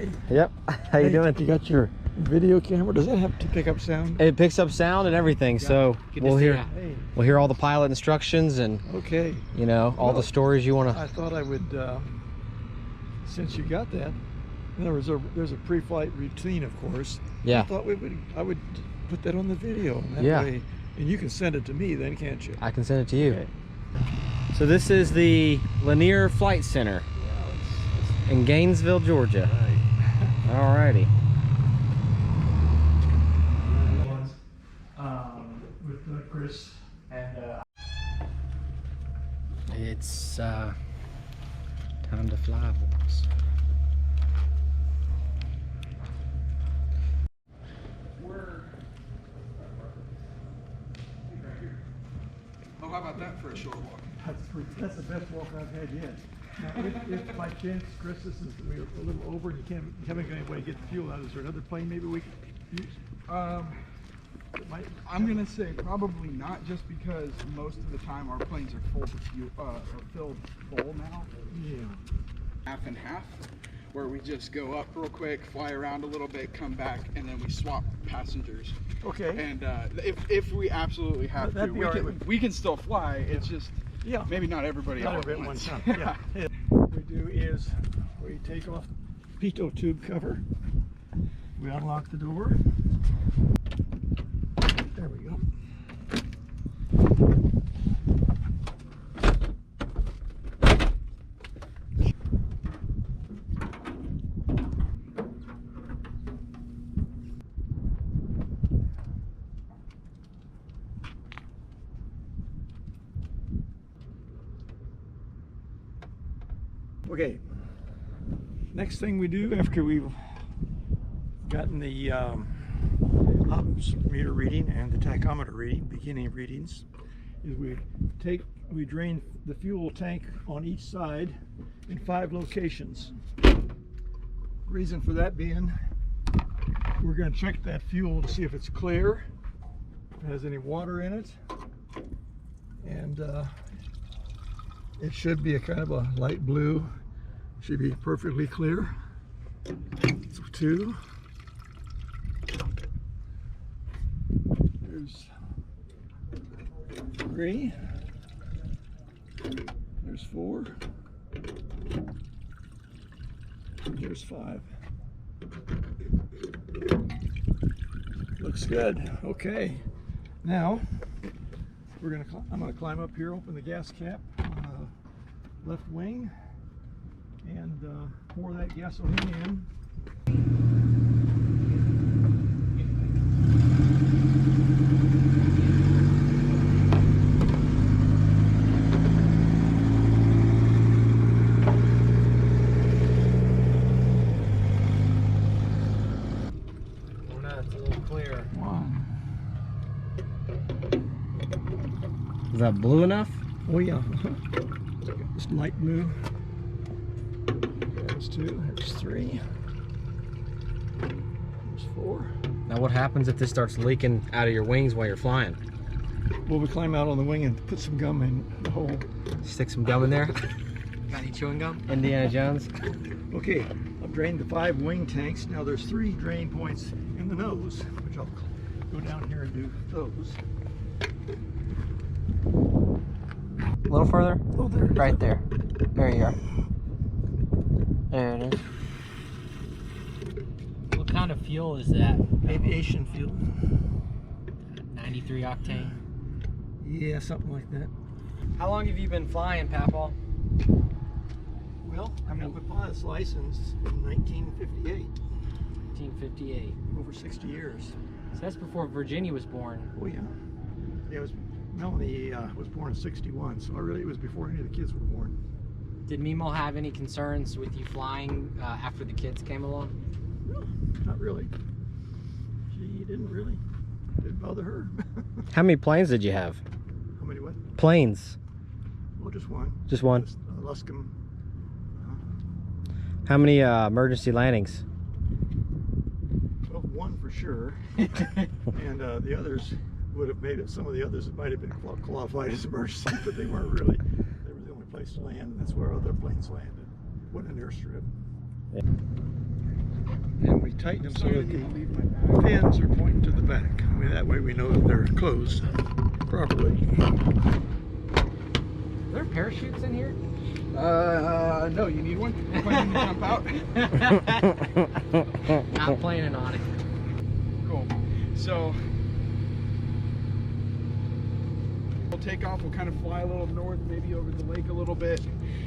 Hey. Yep. How you doing? You got your video camera? Does that have to pick up sound? It picks up sound and everything, so we'll hear all the pilot instructions and you know, all the stories you want to. I thought I would, since you got that, there's a pre-flight routine, of course. Yeah. I thought I would put that on the video. And that way, and you can send it to me then, can't you? I can send it to you. Okay. So this is the Lanier Flight Center in Gainesville, Georgia. Right. Alrighty. With Chris and It's time to fly, boys. Oh, how about that for a short walk? That's the best walk I've had yet. Now, if by chance, Chris, we're a little over and you haven't got any way to get the fuel out, is there another plane maybe we could use? I'm gonna say probably not, just because most of the time our planes are full to fuel, filled full now. Yeah. Half and half, where we just go up real quick, fly around a little bit, come back, and then we swap passengers. Okay. And if we absolutely have to, we can still fly. It's just maybe not everybody all at once. Yeah. What we do is we take off the pitot tube cover. We unlock the door. There we go. Okay, next thing we do after we've gotten the ops meter reading and the tachometer reading, beginning readings, is we drain the fuel tank on each side in 5 locations. Reason for that being, we're going to check that fuel to see if it's clear, if it has any water in it, and it should be a kind of a light blue. Should be perfectly clear. So 2. There's 3. There's 4. There's 5. Looks good. Okay. Now I'm gonna climb up here, open the gas cap on the left wing, and pour that gasoline in. Oh no, it's a little clear. 1. Is that blue enough? Oh yeah. Just light blue. There's 2, there's 3, there's 4. Now what happens if this starts leaking out of your wings while you're flying? Well, we climb out on the wing and put some gum in the hole. Stick some gum in there? Got any chewing gum? Indiana Jones? Okay, I've drained the 5 wing tanks. Now there's 3 drain points in the nose, which I'll go down here and do those. A little further? Oh, there it is. Right there. There you are. There it is. What kind of fuel is that? Aviation fuel. 93 octane? Yeah, something like that. How long have you been flying, Papaw? Well, I got my pilot's license in 1958. 1958. Over 60 years. So that's before Virginia was born. Oh yeah. Yeah, Melanie was born in 61, so it was before any of the kids were born. Did Mimo have any concerns with you flying after the kids came along? No, not really. She didn't really. Didn't bother her. How many planes did you have? How many what? Planes. Well, just one. Just one? Luscombe. How many emergency landings? Well, one for sure. And the others would have made it. Some of the others might have been qualified as emergency, but they weren't really. They were the only place to land, and that's where other planes landed. Wasn't an airstrip. Yeah. tighten them so Sorry, I that need to the leave my bag. fins are pointing to the back. I mean, that way we know that they're closed properly. Are there parachutes in here? No, you need one? Planning to jump out? Not planning on it. Cool. So we'll take off, we'll kind of fly a little north, maybe over the lake a little bit,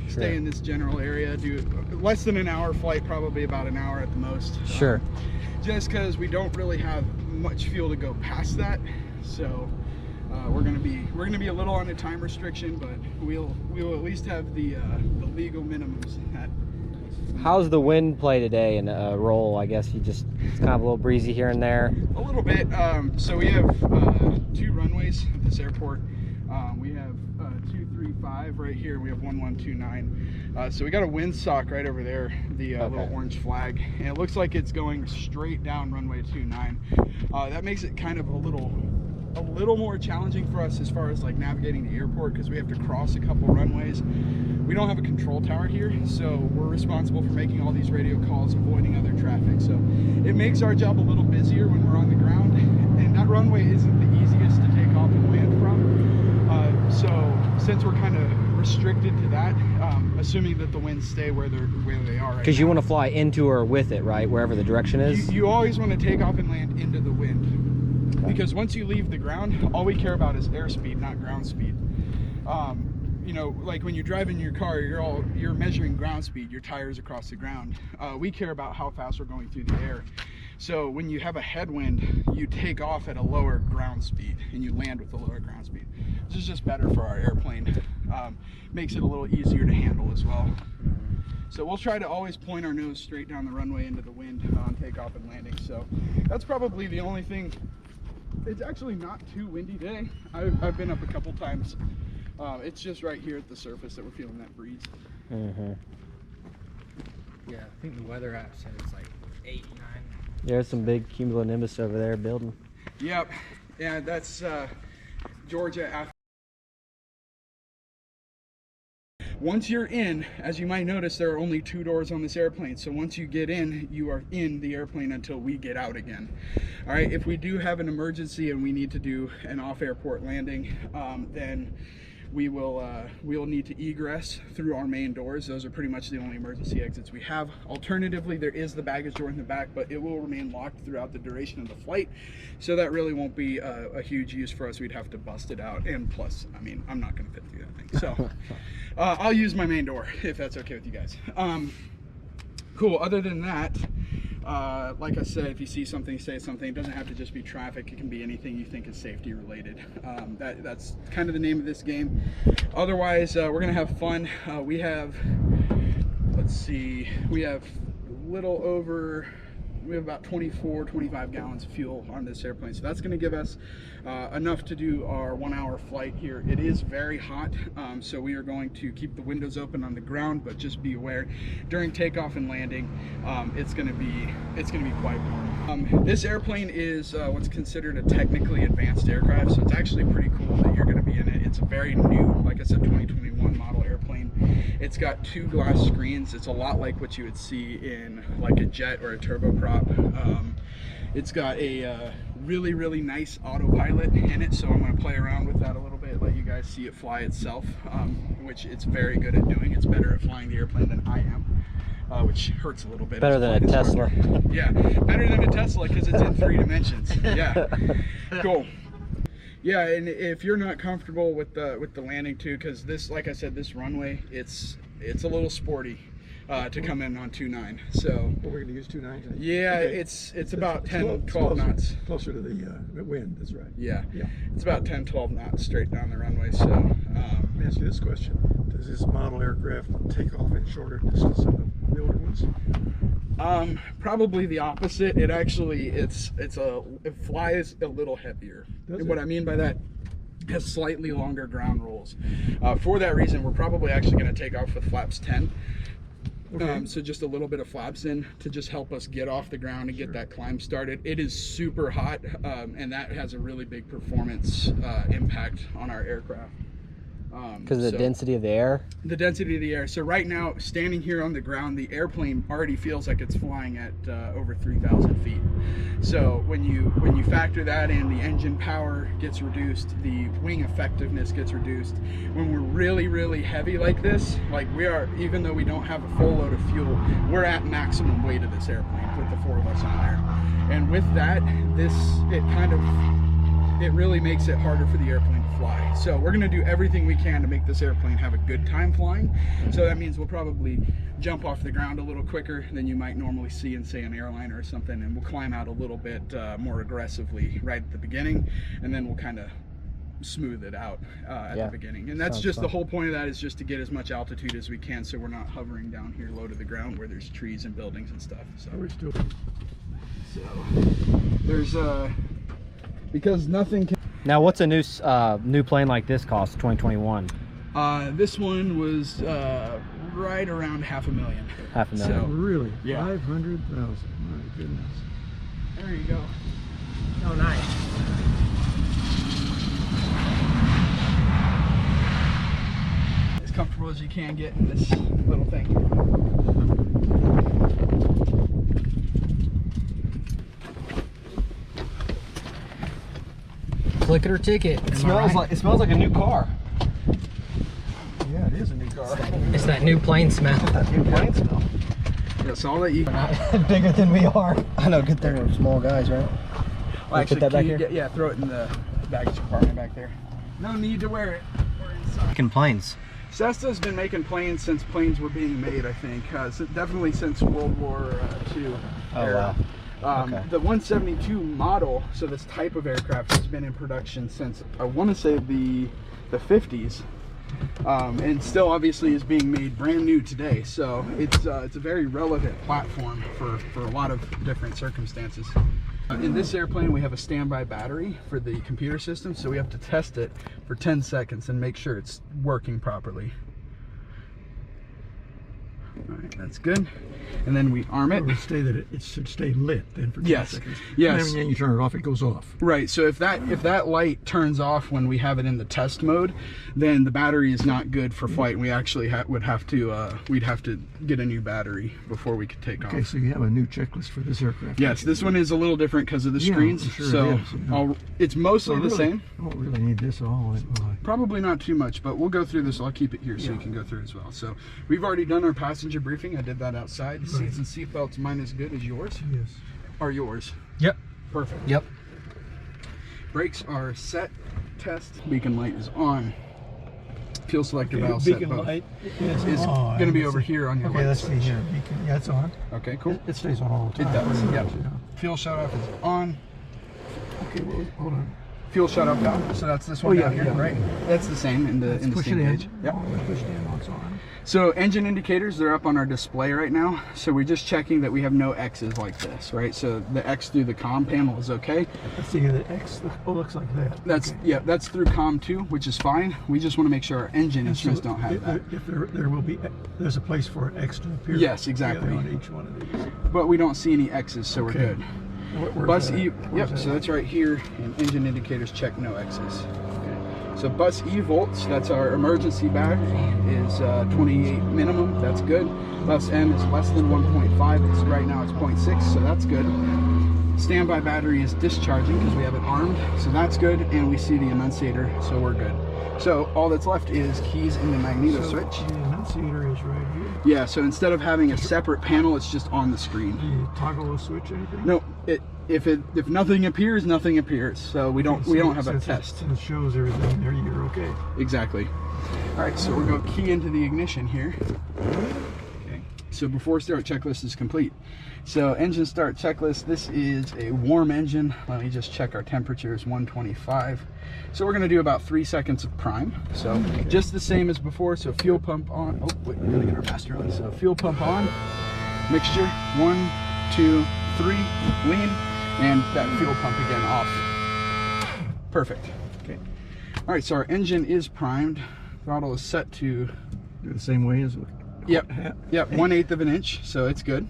stay in this general area, do less than an hour flight, probably about an hour at the most. Sure. Just because we don't really have much fuel to go past that. So we're gonna be a little on a time restriction, but we'll at least have the legal minimums. How's the wind play today in roll? I guess it's kind of a little breezy here and there. A little bit. So we have 2 runways at this airport. We have 235 right here. We have 1129. So we got a windsock right over there, the little orange flag, and it looks like it's going straight down runway 29. That makes it kind of a little more challenging for us as far as like navigating the airport, because we have to cross a couple runways. We don't have a control tower here, so we're responsible for making all these radio calls, avoiding other traffic. So it makes our job a little busier when we're on the ground, and that runway isn't the easiest to take off and land from. So since we're kind of restricted to that, assuming that the winds stay where they are right Because you now, want to fly into or with it, right? Wherever the direction is. you always want to take off and land into the wind. Okay. Because once you leave the ground, all we care about is airspeed, not ground speed. You know, like when you're driving your car, you're measuring ground speed, your tires across the ground. We care about how fast we're going through the air. So when you have a headwind, you take off at a lower ground speed and you land with a lower ground speed. This is just better for our airplane. Makes it a little easier to handle as well. So we'll try to always point our nose straight down the runway into the wind on takeoff and landing. So that's probably the only thing. It's actually not too windy today. I've been up a couple times. It's just right here at the surface that we're feeling that breeze. Yeah, I think the weather app said it's like 8, 9. There's some big cumulonimbus over there building. Yep. Yeah, that's Georgia. Once you're in, as you might notice, there are only 2 doors on this airplane. So once you get in, you are in the airplane until we get out again. All right, if we do have an emergency and we need to do an off-airport landing, then we'll need to egress through our main doors. Those are pretty much the only emergency exits we have. Alternatively, there is the baggage door in the back, but it will remain locked throughout the duration of the flight. So that really won't be a huge use for us. We'd have to bust it out. And plus, I mean, I'm not gonna fit through that thing. So I'll use my main door if that's okay with you guys. Cool, other than that, like I said, if you see something, say something. It doesn't have to just be traffic. It can be anything you think is safety related. That's kind of the name of this game. Otherwise, we're gonna have fun. We have, let's see, we have about 24-25 gallons of fuel on this airplane, so that's going to give us enough to do our 1-hour flight here. It is very hot, so we are going to keep the windows open on the ground, but just be aware during takeoff and landing, it's going to be quite warm. This airplane is what's considered a technically advanced aircraft, so it's actually pretty cool that you're going to be in it. It's a very new, like I said, 2021 model airplane. It's got 2 glass screens. It's a lot like what you would see in like a jet or a turboprop. It's got a really nice autopilot in it, so I'm going to play around with that a little bit, let you guys see it fly itself, which it's very good at doing. It's better at flying the airplane than I am, which hurts a little bit. Better than a Tesla. Yeah, better than a Tesla because it's in 3 dimensions. Yeah, cool. Yeah, and if you're not comfortable with the landing too, because this, like I said, this runway, it's a little sporty to come in on 2.9. So we're going to use 2.9 today. yeah, okay. It's about 10-12 knots. Closer to the wind, that's right. Yeah, it's about 10-12 knots straight down the runway. So let me ask you this question: does this model aircraft take off in shorter distance than the older ones? Probably the opposite. It actually it flies a little heavier. What I mean by that, has slightly longer ground rolls. For that reason, we're probably actually going to take off with flaps 10. Okay. So just a little bit of flaps in to just help us get off the ground and get that climb started. It is super hot, and that has a really big performance impact on our aircraft. Because of the density of the air? The density of the air. So right now, standing here on the ground, the airplane already feels like it's flying at over 3,000 feet. So when you factor that in, the engine power gets reduced, the wing effectiveness gets reduced. When we're really, really heavy like this, like we are, even though we don't have a full load of fuel, we're at maximum weight of this airplane with the 4 of us on there. And with that, it really makes it harder for the airplane to fly. So we're gonna do everything we can to make this airplane have a good time flying. So that means we'll probably jump off the ground a little quicker than you might normally see in, say, an airliner or something, and we'll climb out a little bit more aggressively right at the beginning, and then we'll kind of smooth it out at the beginning. And that's just the whole point of that, is just to get as much altitude as we can, so we're not hovering down here low to the ground where there's trees and buildings and stuff. So there's because nothing can... Now, what's a new plane like this cost, 2021? This one was right around $500,000. $500,000. So, really? Yeah. 500,000. My goodness. There you go. Oh, nice. As comfortable as you can get in this little thing. Click it or ticket. It smells like a new car. Yeah, it is a new car. It's that new plane smell. That new plane smell. That's all that you... Bigger than we are. I know, good thing we're small guys, right? Well, actually, put that back here? Yeah, throw it in the baggage compartment back there. No need to wear it. We're inside. Making planes. Cessna's been making planes since planes were being made, I think. Definitely since World War II. Oh, wow. Okay. The 172 model, so this type of aircraft, has been in production since, I want to say, the 50s. And still obviously is being made brand new today. So it's a very relevant platform for a lot of different circumstances. In this airplane, we have a standby battery for the computer system, so we have to test it for 10 seconds and make sure it's working properly. All right, that's good. And then we arm it. It would stay it should stay lit then for 10 seconds. Yes. And then when you turn it off, it goes off. Right. So if that light turns off when we have it in the test mode, then the battery is not good for flight. And we actually we'd have to get a new battery before we could take off. Okay, so you have a new checklist for this aircraft. Yes, this one is a little different because of the screens. Sure so it is, yeah. it's mostly the same. I don't really need this all. Probably not too much, but we'll go through this. I'll keep it here so you can go through it as well. So we've already done our passenger briefing. I did that outside. The seats and seatbelts, mine as good as yours. Yes. Are yours. Yep. Perfect. Yep. Brakes are set. Test. Beacon light is on. Fuel selector valve set. Beacon Both. light is going to be over here on your Okay, light let's see switch. here. Beacon, yeah, it's on. Okay, cool. It stays on all the time. It does. Yep. Yeah. Fuel shut off is on. Okay, well, hold on. Fuel shut off valve. So that's this one down here, right? That's the same in the Push steam it in. gauge. Yep. Push it in. It's on. So engine indicators, they're up on our display right now. So we're just checking that we have no X's like this, right? So the X through the comm panel is okay. Let's see, the X looks like that. That's okay. Yeah, that's through comm 2, which is fine. We just want to make sure our engine instruments don't have that. If there will be, there's a place for an X to appear. Yes, exactly. On each one of these. But we don't see any X's, so we're good. Where's Bus that? E, Where's yep, that? so that's right here, and engine indicators check no X's. So bus E volts, that's our emergency bag, is 28 minimum, that's good. Bus M is less than 1.5, it's right now it's 0.6, so that's good. Standby battery is discharging because we have it armed, so that's good, and we see the annunciator, so we're good. So all that's left is keys in the magneto switch. The annunciator is right here. Yeah, so instead of having a separate panel, it's just on the screen. Do you toggle the switch or anything? No, if nothing appears, nothing appears. So we don't have a test. It shows everything there. You're okay. Exactly. All right, so we're going to key into the ignition here. Okay. So before start checklist is complete. So engine start checklist. This is a warm engine. Let me just check our temperature is 125. So we're going to do about 3 seconds of prime. So just the same as before. So fuel pump on. Oh wait, we gotta get our master on. So fuel pump on. Mixture 1, 2, 3. Lean. And that fuel pump again off. Perfect. Okay. All right, so our engine is primed. Throttle is set to Do it the same way as. Yep. 1/8 of an inch, so it's good.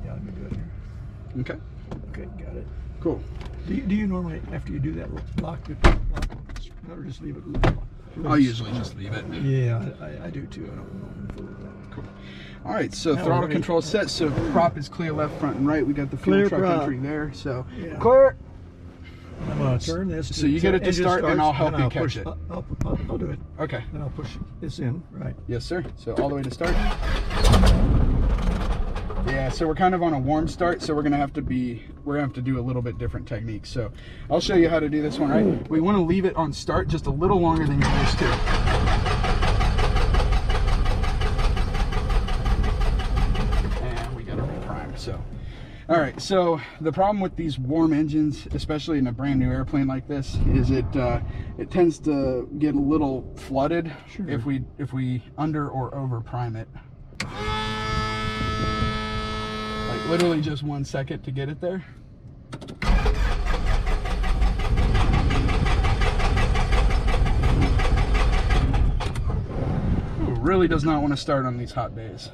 Yeah, let me do it here. Okay. Okay, got it. Cool. Do you normally, after you do that, lock the Or just leave it I'll usually just leave it. Yeah, I do too. I don't know. Cool. All right, so Now throttle we're control set. So prop is clear left, front, and right. We got the fuel Clear truck prop. entry there. So Yeah. clear. I'm gonna turn this. So you get it to engine start, and starts, I'll help you I'll catch push- it. I'll do it. Okay. Then I'll push this in. Right. Yes, sir. So all the way to start. Yeah, so we're kind of on a warm start, so we're gonna have to do a little bit different technique. So I'll show you how to do this one, right? We want to leave it on start just a little longer than you're used to. And we gotta reprime. So all right, so the problem with these warm engines, especially in a brand new airplane like this, is it tends to get a little flooded. Sure. if we under or over prime it. Like literally just 1 second to get it there. Ooh, really does not want to start on these hot days.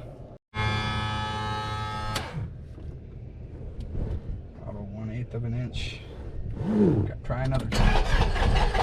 About a 1/8 of an inch. Okay, try another time.